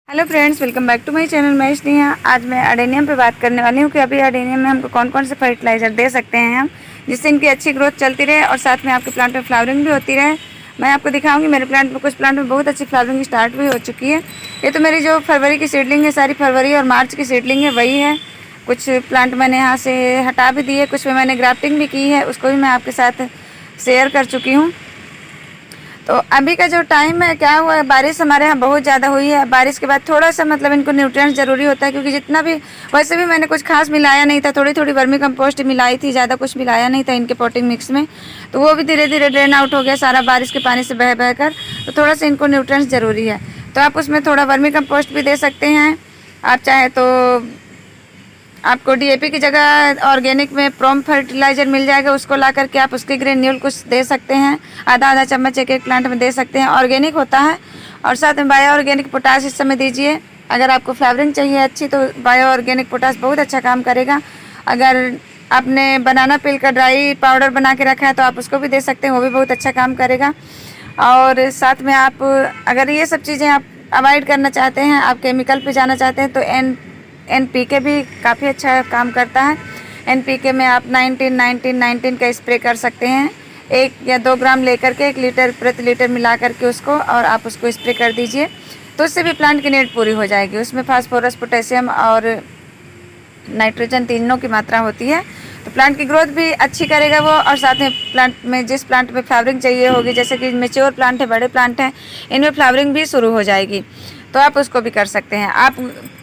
Hello friends, welcome back to my channel. मैं स्नेहा। आज मैं अडेनियम पे बात करने वाली हूँ कि अभी अडेनियम में हमको कौन कौन से फर्टिलाइज़र दे सकते हैं हम, जिससे इनकी अच्छी ग्रोथ चलती रहे और साथ में आपके प्लांट में फ्लावरिंग भी होती रहे। मैं आपको दिखाऊंगी मेरे प्लांट में, कुछ प्लांट में बहुत अच्छी फ्लावरिंग स्टार्ट भी हो चुकी है। ये तो मेरी जो फरवरी की सीडलिंग है, सारी फरवरी और मार्च की सीडलिंग है, वही है। कुछ प्लांट मैंने यहाँ से हटा भी दिए, कुछ में मैंने ग्राफ्टिंग भी की है, उसको भी मैं आपके साथ शेयर कर चुकी हूँ। तो अभी का जो टाइम है, क्या हुआ है, बारिश हमारे यहाँ बहुत ज़्यादा हुई है। बारिश के बाद थोड़ा सा मतलब इनको न्यूट्रिएंट्स ज़रूरी होता है, क्योंकि जितना भी वैसे भी मैंने कुछ खास मिलाया नहीं था, थोड़ी थोड़ी वर्मी कंपोस्ट मिलाई थी, ज़्यादा कुछ मिलाया नहीं था इनके पॉटिंग मिक्स में। तो वो भी धीरे धीरे ड्रेन आउट हो गया सारा बारिश के पानी से बह बह कर। तो थोड़ा सा इनको न्यूट्रिएंट्स ज़रूरी है, तो आप उसमें थोड़ा वर्मी कंपोस्ट भी दे सकते हैं। आप चाहे तो आपको डीएपी की जगह ऑर्गेनिक में प्रोम फर्टिलाइज़र मिल जाएगा, उसको ला करके आप उसके ग्रेन्यूल कुछ दे सकते हैं। आधा आधा चम्मच एक एक प्लांट में दे सकते हैं, ऑर्गेनिक होता है। और साथ में बायो ऑर्गेनिक पोटास इस समय दीजिए। अगर आपको फ्लावरिंग चाहिए अच्छी, तो बायो ऑर्गेनिक पोटास बहुत अच्छा काम करेगा। अगर आपने बनाना पिल का ड्राई पाउडर बना के रखा है तो आप उसको भी दे सकते हैं, वो भी बहुत अच्छा काम करेगा। और साथ में आप अगर ये सब चीज़ें आप अवॉइड करना चाहते हैं, आप केमिकल पे जाना चाहते हैं, तो NPK भी काफ़ी अच्छा काम करता है। NPK में आप 19-19-19 का स्प्रे कर सकते हैं। 1 या 2 ग्राम लेकर के 1 लीटर प्रति लीटर मिला करके उसको, और आप उसको स्प्रे कर दीजिए, तो उससे भी प्लांट की नीड पूरी हो जाएगी। उसमें फास्फोरस, पोटेशियम और नाइट्रोजन तीनों की मात्रा होती है, तो प्लांट की ग्रोथ भी अच्छी करेगा वो। और साथ में प्लांट में, जिस प्लांट में फ्लावरिंग चाहिए होगी, जैसे कि मेच्योर प्लांट है, बड़े प्लांट हैं, इनमें फ्लावरिंग भी शुरू हो जाएगी, तो आप उसको भी कर सकते हैं। आप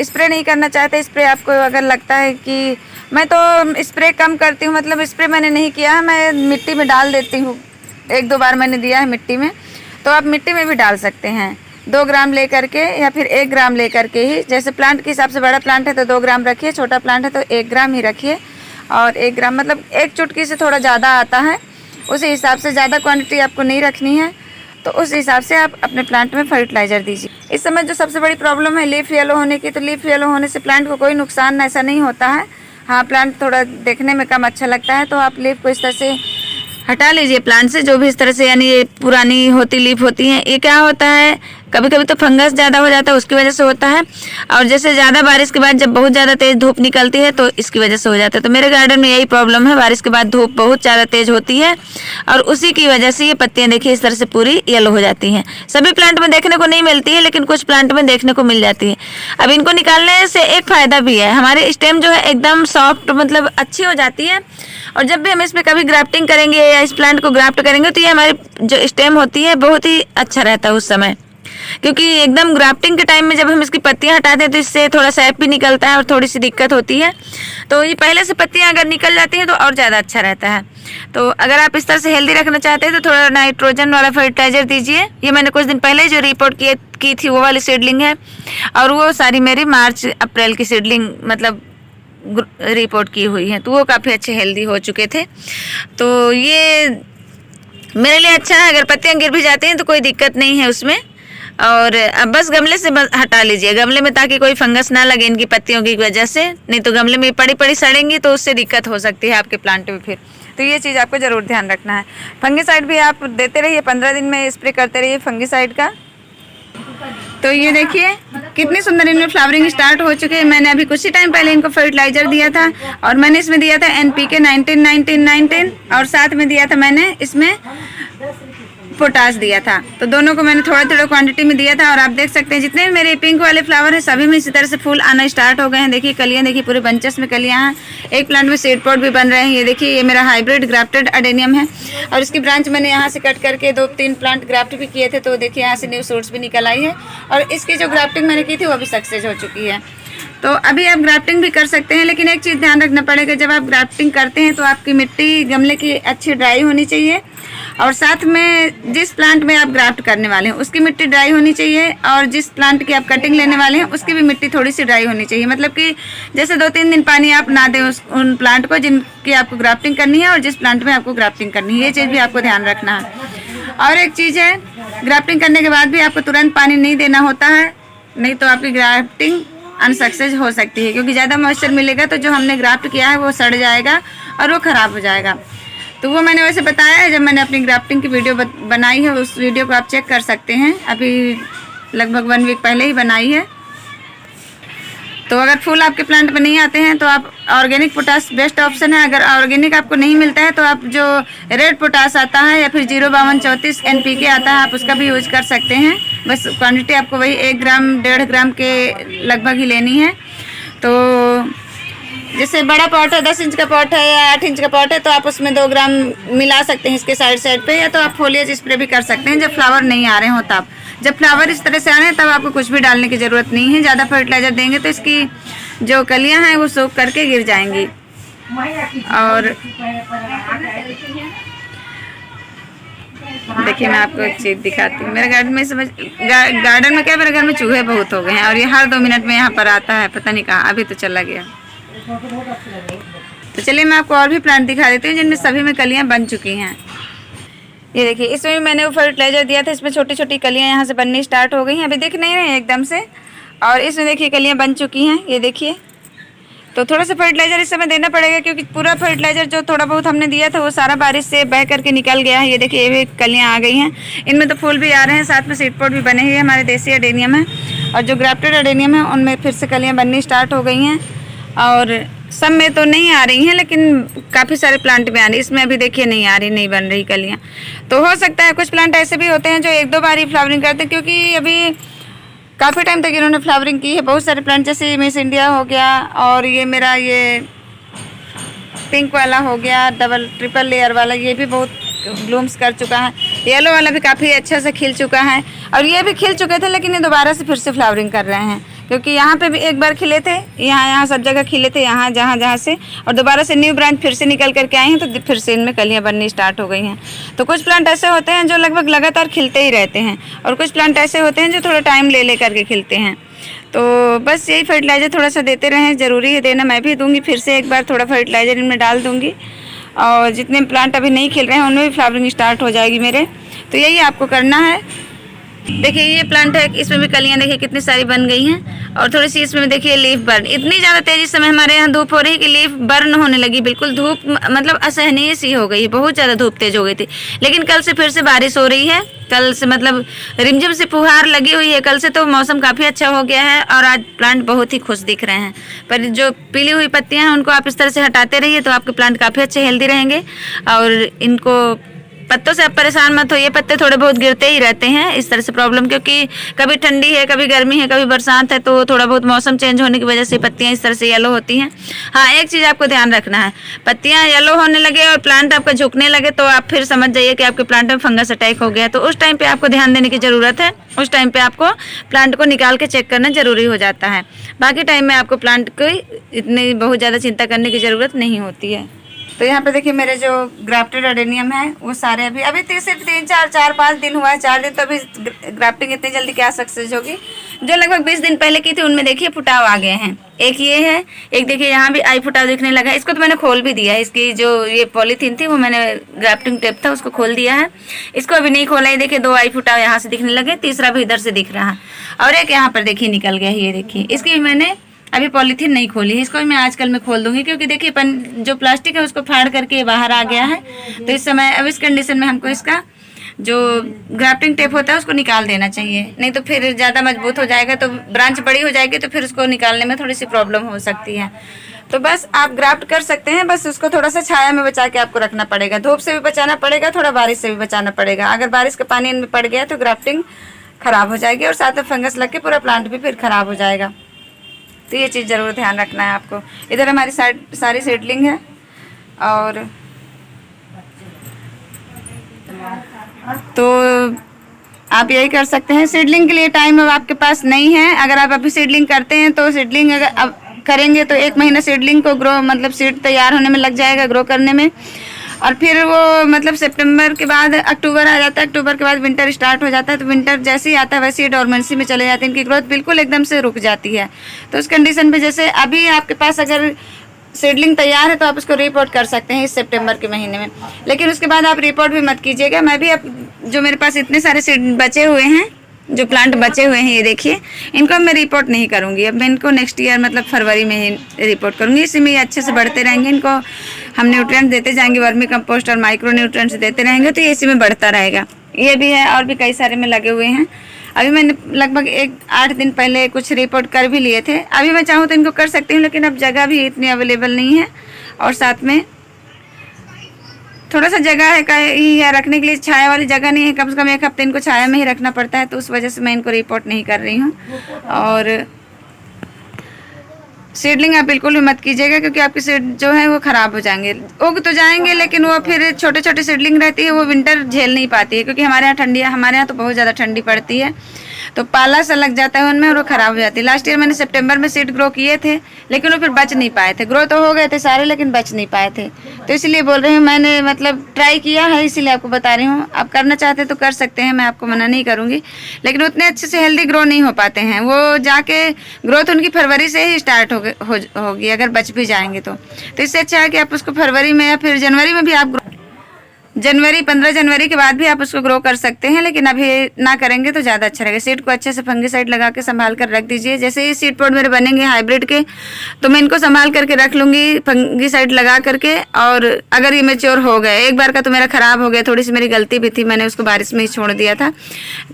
स्प्रे नहीं करना चाहते, स्प्रे आपको अगर लगता है कि मैं तो स्प्रे कम करती हूँ, मतलब स्प्रे मैंने नहीं किया है, मैं मिट्टी में डाल देती हूँ। 1-2 बार मैंने दिया है मिट्टी में, तो आप मिट्टी में भी डाल सकते हैं। 2 ग्राम ले करके या फिर 1 ग्राम ले करके ही, जैसे प्लांट के हिसाब से, बड़ा प्लांट है तो 2 ग्राम रखिए, छोटा प्लांट है तो 1 ग्राम ही रखिए। और 1 ग्राम मतलब 1 चुटकी से थोड़ा ज़्यादा आता है, उसी हिसाब से, ज़्यादा क्वांटिटी आपको नहीं रखनी है, तो उस हिसाब से आप अपने प्लांट में फर्टिलाइज़र दीजिए। इस समय जो सबसे बड़ी प्रॉब्लम है लीफ येलो होने की, तो लीफ येलो होने से प्लांट को कोई नुकसान ऐसा नहीं होता है। हाँ, प्लांट थोड़ा देखने में कम अच्छा लगता है, तो आप लीफ को इस तरह से हटा लीजिए प्लांट से, जो भी इस तरह से, यानी ये पुरानी होती लीफ होती हैं। ये क्या होता है, कभी कभी तो फंगस ज़्यादा हो जाता है, उसकी वजह से होता है। और जैसे ज़्यादा बारिश के बाद जब बहुत ज़्यादा तेज़ धूप निकलती है, तो इसकी वजह से हो जाता है। तो मेरे गार्डन में यही प्रॉब्लम है, बारिश के बाद धूप बहुत ज़्यादा तेज़ होती है, और उसी की वजह से ये पत्तियाँ देखिए इस तरह से पूरी येलो हो जाती हैं। सभी प्लांट में देखने को नहीं मिलती है, लेकिन कुछ प्लांट में देखने को मिल जाती है। अब इनको निकालने से एक फ़ायदा भी है, हमारे स्टेम जो है एकदम सॉफ्ट, मतलब अच्छी हो जाती है। और जब भी हम इसमें कभी ग्राफ्टिंग करेंगे या इस प्लांट को ग्राफ्ट करेंगे, तो ये हमारी जो स्टेम होती है बहुत ही अच्छा रहता है उस समय, क्योंकि एकदम ग्राफ्टिंग के टाइम में जब हम इसकी पत्तियां हटाते हैं तो इससे थोड़ा सैप भी निकलता है और थोड़ी सी दिक्कत होती है। तो ये पहले से पत्तियां अगर निकल जाती हैं तो और ज़्यादा अच्छा रहता है। तो अगर आप इस तरह से हेल्दी रखना चाहते हैं तो थोड़ा नाइट्रोजन वाला फर्टिलाइज़र दीजिए। ये मैंने कुछ दिन पहले जो रिपोर्ट की थी वो वाली सीडलिंग है, और वो सारी मेरी मार्च अप्रैल की सीडलिंग मतलब रिपोर्ट की हुई है, तो वो काफ़ी अच्छे हेल्दी हो चुके थे। तो ये मेरे लिए अच्छा है। अगर पत्तियाँ गिर भी जाती हैं तो कोई दिक्कत नहीं है उसमें। और अब बस गमले से हटा लीजिए, गमले में, ताकि कोई फंगस ना लगे इनकी पत्तियों की वजह से, नहीं तो गमले में पड़ी पड़ी सड़ेंगी तो उससे दिक्कत हो सकती है आपके प्लांट में फिर। तो ये चीज़ आपको ज़रूर ध्यान रखना है। फंगीसाइड भी आप देते रहिए, 15 दिन में स्प्रे करते रहिए फंगीसाइड का। तो ये देखिए कितनी सुंदर इनमें फ्लावरिंग स्टार्ट हो चुके हैं। मैंने अभी कुछ ही टाइम पहले इनको फर्टिलाइज़र दिया था, और मैंने इसमें दिया था NPK 19-19-19, और साथ में दिया था मैंने इसमें पोटास दिया था। तो दोनों को मैंने थोड़ा थोड़ा क्वांटिटी में दिया था। और आप देख सकते हैं जितने भी मेरे पिंक वाले फ्लावर हैं, सभी में इसी तरह से फूल आना स्टार्ट हो गए हैं। देखिए कलियां, देखिए पूरे बंचेस में कलियां हैं। एक प्लांट में सीड पॉट भी बन रहे हैं। ये देखिए, ये मेरा हाइब्रिड ग्राफ्टेड अडेनियम है, और इसकी ब्रांच मैंने यहाँ से कट करके 2-3 प्लांट ग्राफ्ट भी किए थे, तो देखिए यहाँ से न्यू सूट्स भी निकल आई है। और इसकी जो ग्राफ्टिंग मैंने की थी वो भी सक्सेस हो चुकी है। तो अभी आप ग्राफ्टिंग भी कर सकते हैं, लेकिन एक चीज़ ध्यान रखना पड़ेगा, जब आप ग्राफ्टिंग करते हैं तो आपकी मिट्टी गमले की अच्छी ड्राई होनी चाहिए, और साथ में जिस प्लांट में आप ग्राफ्ट करने वाले हैं उसकी मिट्टी ड्राई होनी चाहिए, और जिस प्लांट की आप कटिंग लेने वाले हैं उसकी भी मिट्टी थोड़ी सी ड्राई होनी चाहिए। मतलब कि जैसे 2-3 दिन पानी आप ना दें उन प्लांट को जिनकी आपको ग्राफ्टिंग करनी है, और जिस प्लांट में आपको ग्राफ्टिंग करनी है, ये चीज़ भी आपको ध्यान रखना है। और एक चीज़ है, ग्राफ्टिंग करने के बाद भी आपको तुरंत पानी नहीं देना होता है, नहीं तो आपकी ग्राफ्टिंग अनसक्सेस हो सकती है, क्योंकि ज़्यादा मॉइस्चर मिलेगा तो जो हमने ग्राफ्ट किया है वो सड़ जाएगा और वो ख़राब हो जाएगा। तो वो मैंने वैसे बताया है, जब मैंने अपनी ग्राफ्टिंग की वीडियो बनाई है, उस वीडियो को आप चेक कर सकते हैं। अभी लगभग 1 वीक पहले ही बनाई है। तो अगर फूल आपके प्लांट में नहीं आते हैं तो आप ऑर्गेनिक पोटास बेस्ट ऑप्शन है। अगर ऑर्गेनिक आपको नहीं मिलता है तो आप जो रेड पोटास आता है या फिर 05234 NPK आता है, आप उसका भी यूज कर सकते हैं। बस क्वांटिटी आपको वही 1 ग्राम 1.5 ग्राम के लगभग ही लेनी है। तो जैसे बड़ा पॉट है, 10 इंच का पॉट है या 8 इंच का पॉट है, तो आप उसमें 2 ग्राम मिला सकते हैं इसके साइड पे, या तो आप फोलिएज स्प्रे भी कर सकते हैं जब फ्लावर नहीं आ रहे हो तब। जब फ्लावर इस तरह से आ रहे हैं तब आपको कुछ भी डालने की ज़रूरत नहीं है। ज़्यादा फर्टिलाइज़र देंगे तो इसकी जो कलियां हैं वो सूख करके गिर जाएंगी। और देखिए मैं आपको एक चीज़ दिखाती हूँ। मेरे गार्डन में गार्डन में क्या, मेरे घर में चूहे बहुत हो गए हैं और ये हर 2 मिनट में यहाँ पर आता है, पता नहीं कहाँ, अभी तो चला गया। तो चलिए मैं आपको और भी प्लांट दिखा देती हूँ जिनमें सभी में कलियाँ बन चुकी हैं। ये देखिए, इसमें भी मैंने वो फर्टिलाइज़र दिया था, इसमें छोटी छोटी कलियाँ यहाँ से बननी स्टार्ट हो गई हैं, अभी दिख नहीं रहे हैं एकदम से। और इसमें देखिए कलियाँ बन चुकी हैं, ये देखिए। तो थोड़ा सा फर्टिलाइज़र इस समय देना पड़ेगा क्योंकि पूरा फर्टिलाइज़र जो थोड़ा बहुत हमने दिया था वो सारा बारिश से बह करके निकल गया है। ये देखिए ये भी कलियाँ आ गई हैं, इनमें तो फूल भी आ रहे हैं, साथ में सीड पॉट भी बने हुए हैं। हमारे देसी अडेनियम है और जो ग्राफ्टेड अडेनियम है उनमें फिर से कलियाँ बननी स्टार्ट हो गई हैं। और सब में तो नहीं आ रही हैं लेकिन काफ़ी सारे प्लांट में आ रही, इसमें अभी देखिए नहीं आ रही, नहीं बन रही कलियाँ। तो हो सकता है कुछ प्लांट ऐसे भी होते हैं जो 1-2 बार ही फ्लावरिंग करते हैं, क्योंकि अभी काफ़ी टाइम तक इन्होंने फ्लावरिंग की है। बहुत सारे प्लांट जैसे मिस इंडिया हो गया और ये मेरा ये पिंक वाला हो गया, डबल ट्रिपल लेयर वाला, ये भी बहुत ब्लूम्स कर चुका है। येलो वाला भी काफ़ी अच्छा से खिल चुका है और ये भी खिल चुके थे लेकिन ये दोबारा से फिर से फ्लावरिंग कर रहे हैं, क्योंकि यहाँ पे भी एक बार खिले थे, यहाँ सब जगह खिले थे, यहाँ जहाँ से, और दोबारा से न्यू ब्रांच फिर से निकल करके आए हैं तो फिर से इनमें कलियाँ बननी स्टार्ट हो गई हैं। तो कुछ प्लांट ऐसे होते हैं जो लगभग लगातार खिलते ही रहते हैं और कुछ प्लांट ऐसे होते हैं जो थोड़ा टाइम ले करके खिलते हैं। तो बस यही फर्टिलाइज़र थोड़ा सा देते रहें, ज़रूरी है देना। मैं भी दूँगी, फिर से एक बार थोड़ा फर्टिलाइज़र इनमें डाल दूँगी और जितने प्लांट अभी नहीं खिल रहे हैं उनमें भी फ्लावरिंग स्टार्ट हो जाएगी मेरे। तो यही आपको करना है। देखिए ये प्लांट है, इसमें भी कलियां देखिए कितनी सारी बन गई हैं और थोड़ी सी इसमें देखिए लीफ बर्न, इतनी ज़्यादा तेज़ी से हमारे यहाँ धूप हो रही है कि लीफ बर्न होने लगी, बिल्कुल धूप मतलब असहनीय सी हो गई है, बहुत ज़्यादा धूप तेज हो गई थी। लेकिन कल से फिर से बारिश हो रही है, कल से मतलब रिमझिम से फुहार लगी हुई है कल से, तो मौसम काफ़ी अच्छा हो गया है और आज प्लांट बहुत ही खुश दिख रहे हैं। पर जो पीली हुई पत्तियाँ हैं उनको आप इस तरह से हटाते रहिए तो आपके प्लांट काफ़ी अच्छे हेल्दी रहेंगे। और इनको पत्तों से आप परेशान मत होइए, पत्ते थोड़े बहुत गिरते ही रहते हैं इस तरह से प्रॉब्लम, क्योंकि कभी ठंडी है, कभी गर्मी है, कभी बरसात है, तो थोड़ा बहुत मौसम चेंज होने की वजह से पत्तियां इस तरह से येलो होती हैं। हाँ, एक चीज़ आपको ध्यान रखना है, पत्तियां येलो होने लगे और प्लांट आपका झुकने लगे तो आप फिर समझ जाइए कि आपके प्लांट में फंगस अटैक हो गया। तो उस टाइम पर आपको ध्यान देने की ज़रूरत है, उस टाइम पर आपको प्लांट को निकाल के चेक करना ज़रूरी हो जाता है। बाकी टाइम में आपको प्लांट की इतनी बहुत ज़्यादा चिंता करने की ज़रूरत नहीं होती है। तो यहाँ पे देखिए मेरे जो ग्राफ्टेड अडेनियम है वो सारे अभी सिर्फ 4-5 दिन हुआ है, 4 दिन, तो अभी ग्राफ्टिंग इतनी जल्दी क्या सक्सेस होगी। जो लगभग 20 दिन पहले की थी उनमें देखिए फुटाव आ गए हैं। एक ये है, एक देखिए यहाँ भी आई फुटाव दिखने लगा है। इसको तो मैंने खोल भी दिया है, इसकी जो ये पॉलीथीन थी वो मैंने ग्राफ्टिंग टेप था उसको खोल दिया है, इसको अभी नहीं खोला है। देखिए 2 आई फुटाव यहाँ से दिखने लगे, तीसरा भी इधर से दिख रहा है और एक यहाँ पर देखिए निकल गया है। ये देखिए इसकी भी मैंने अभी पॉलीथीन नहीं खोली है, इसको भी मैं आजकल में खोल दूंगी, क्योंकि देखिए जो प्लास्टिक है उसको फाड़ करके बाहर आ गया है। तो इस समय अब इस कंडीशन में हमको इसका जो ग्राफ्टिंग टेप होता है उसको निकाल देना चाहिए, नहीं तो फिर ज़्यादा मजबूत हो जाएगा, तो ब्रांच बड़ी हो जाएगी तो फिर उसको निकालने में थोड़ी सी प्रॉब्लम हो सकती है। तो बस आप ग्राफ्ट कर सकते हैं, बस उसको थोड़ा सा छाया में बचा के आपको रखना पड़ेगा, धूप से भी बचाना पड़ेगा, थोड़ा बारिश से भी बचाना पड़ेगा। अगर बारिश का पानी इनमें पड़ गया तो ग्राफ्टिंग ख़राब हो जाएगी और साथ में फंगस लग के पूरा प्लांट भी फिर ख़राब हो जाएगा। तो ये चीज़ ज़रूर ध्यान रखना है आपको। इधर हमारी सारी सीडलिंग है और तो आप यही कर सकते हैं। सीडलिंग के लिए टाइम अब आपके पास नहीं है। अगर आप अभी सीडलिंग करते हैं तो सीडलिंग अगर अब करेंगे तो 1 महीना सीडलिंग को ग्रो मतलब सीड तैयार होने में लग जाएगा, ग्रो करने में, और फिर वो मतलब सितंबर के बाद अक्टूबर आ जाता है, अक्टूबर के बाद विंटर स्टार्ट हो जाता है। तो विंटर जैसे ही आता है वैसे ही डोरमेंसी में चले जाते हैं, इनकी ग्रोथ बिल्कुल एकदम से रुक जाती है। तो उस कंडीशन पे जैसे अभी आपके पास अगर सीडलिंग तैयार है तो आप उसको रिपोर्ट कर सकते हैं इस सितंबर के महीने में, लेकिन उसके बाद आप रिपोर्ट भी मत कीजिएगा। मैं भी अब जो मेरे पास इतने सारे सीड बचे हुए हैं, जो प्लांट बचे हुए हैं, ये देखिए, इनको मैं रिपोर्ट नहीं करूँगी। अब मैं इनको नेक्स्ट ईयर मतलब फरवरी में ही रिपोर्ट करूँगी। इसी में ये अच्छे से बढ़ते रहेंगे, इनको हम न्यूट्रिएंट देते जाएंगे, वर्मी कंपोस्ट और माइक्रो न्यूट्रिएंट्स देते रहेंगे, तो ये इसी में बढ़ता रहेगा। ये भी है और भी कई सारे में लगे हुए हैं। अभी मैंने लगभग 8 दिन पहले कुछ रिपोर्ट कर भी लिए थे। अभी मैं चाहूँ तो इनको कर सकती हूँ, लेकिन अब जगह भी इतनी अवेलेबल नहीं है और साथ में थोड़ा सा जगह है का ही है रखने के लिए, छाया वाली जगह नहीं है। कम से कम 1 हफ्ते इनको छाया में ही रखना पड़ता है, तो उस वजह से मैं इनको रिपोर्ट नहीं कर रही हूँ। और सीडलिंग आप बिल्कुल भी मत कीजिएगा, क्योंकि आपके सीड जो है वो ख़राब हो जाएंगे। उग तो जाएंगे लेकिन वो फिर छोटे छोटे सीडलिंग रहती है, वो विंटर झेल नहीं पाती है, क्योंकि हमारे यहाँ तो बहुत ज़्यादा ठंडी पड़ती है, तो पाला सा लग जाता है उनमें और वो ख़राब हो जाती है। लास्ट ईयर मैंने सितंबर में सीड ग्रो किए थे, लेकिन वो फिर बच नहीं पाए थे। ग्रो तो हो गए थे सारे, लेकिन बच नहीं पाए थे। तो इसलिए बोल रही हूँ, मैंने मतलब ट्राई किया है, इसीलिए आपको बता रही हूँ। आप करना चाहते तो कर सकते हैं, मैं आपको मना नहीं करूँगी, लेकिन उतने अच्छे से हेल्दी ग्रो नहीं हो पाते हैं। वो जाके ग्रोथ उनकी फरवरी से ही स्टार्ट होगी अगर बच भी जाएंगे तो इससे अच्छा है कि आप उसको फरवरी में या फिर जनवरी में भी आप 15 जनवरी के बाद भी आप उसको ग्रो कर सकते हैं, लेकिन अभी ना करेंगे तो ज़्यादा अच्छा रहेगा। सीड को अच्छे से फंगीसाइड लगा के संभाल कर रख दीजिए। जैसे ही सीड पॉट मेरे बनेंगे हाइब्रिड के, तो मैं इनको संभाल करके रख लूँगी फंगीसाइड लगा करके। और अगर ये मेच्योर हो गए, एक बार का तो मेरा ख़राब हो गया, थोड़ी सी मेरी गलती भी थी, मैंने उसको बारिश में ही छोड़ दिया था।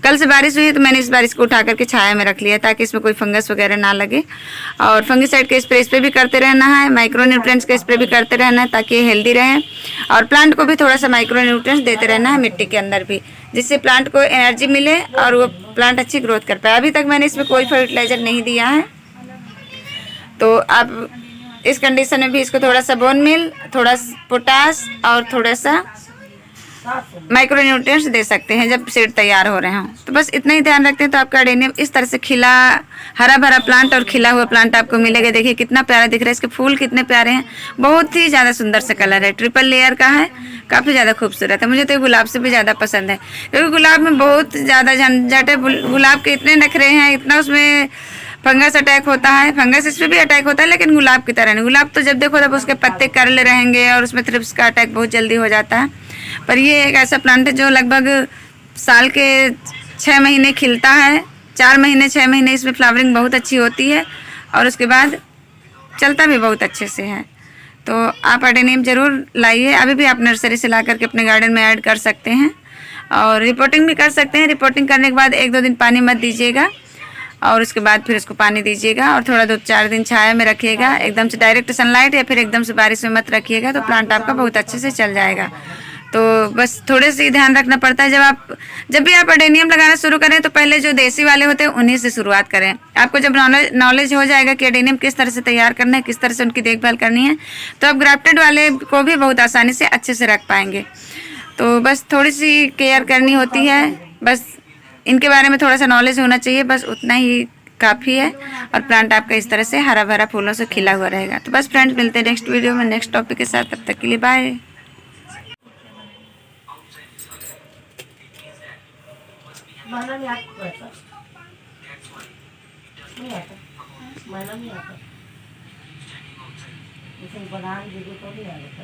कल से बारिश हुई तो मैंने इस बार इसको उठा करके छाया में रख लिया, ताकि इसमें कोई फंगस वगैरह ना लगे। और फंगीसाइड का स्प्रे इस पर भी करते रहना है, माइक्रो न्यूट्रिएंट्स का स्प्रे भी करते रहना है, ताकि ये हेल्दी रहे। और प्लांट को भी थोड़ा सा माइक्रो न्यूट्रिएंट्स देते रहना है मिट्टी के अंदर भी, जिससे प्लांट को एनर्जी मिले और वो प्लांट अच्छी ग्रोथ कर पाए। अभी तक मैंने इसमें कोई फर्टिलाइजर नहीं दिया है, तो आप इस कंडीशन में भी इसको थोड़ा सा बोन मिल, थोड़ा पोटास और थोड़ा सा माइक्रो न्यूट्रिएंट्स दे सकते हैं जब सीड तैयार हो रहे हों। तो बस इतना ही ध्यान रखते हैं तो आपका अडेनियम इस तरह से खिला हरा भरा प्लांट और खिला हुआ प्लांट आपको मिलेगा। देखिए कितना प्यारा दिख रहा है, इसके फूल कितने प्यारे हैं, बहुत ही ज़्यादा सुंदर सा कलर है, ट्रिपल लेयर का है, काफ़ी ज़्यादा खूबसूरत है। मुझे तो गुलाब से भी ज़्यादा पसंद है, क्योंकि गुलाब में बहुत ज़्यादा झंझट है। गुलाब के इतने नखरे हैं, इतना उसमें फंगस अटैक होता है, फंगस इस पर भी अटैक होता है, लेकिन गुलाब की तरह नहीं। गुलाब तो जब देखो तब उसके पत्ते करले रहेंगे और उसमें थ्रिप्स का अटैक बहुत जल्दी हो जाता है। पर ये एक ऐसा प्लांट है जो लगभग साल के 6 महीने खिलता है, 4 महीने 6 महीने इसमें फ्लावरिंग बहुत अच्छी होती है और उसके बाद चलता भी बहुत अच्छे से है। तो आप अडेनियम ज़रूर लाइए, अभी भी आप नर्सरी से ला करके अपने गार्डन में ऐड कर सकते हैं और रिपोर्टिंग भी कर सकते हैं। रिपोर्टिंग करने के बाद 1-2 दिन पानी मत दीजिएगा और उसके बाद फिर उसको पानी दीजिएगा और थोड़ा 2-4 दिन छाया में रखिएगा। एकदम से डायरेक्ट सनलाइट या फिर एकदम से बारिश में मत रखिएगा, तो प्लांट आपका बहुत अच्छे से चल जाएगा। तो बस थोड़े से ही ध्यान रखना पड़ता है। जब भी आप अडेनियम लगाना शुरू करें तो पहले जो देसी वाले होते हैं उन्हीं से शुरुआत करें। आपको जब नॉलेज हो जाएगा कि अडेनियम किस तरह से तैयार करना है, किस तरह से उनकी देखभाल करनी है, तो आप ग्राफ्टेड वाले को भी बहुत आसानी से अच्छे से रख पाएंगे। तो बस थोड़ी सी केयर करनी होती है, बस इनके बारे में थोड़ा सा नॉलेज होना चाहिए, बस उतना ही काफ़ी है और प्लांट आपका इस तरह से हरा भरा फूलों से खिला हुआ रहेगा। तो बस फ्रेंड्स, मिलते हैं नेक्स्ट वीडियो में नेक्स्ट टॉपिक के साथ, तब तक के लिए बाय। महिना नहीं आता, नहीं आता, महिना नहीं आता, जैसे बना दीजिए तो नहीं आता।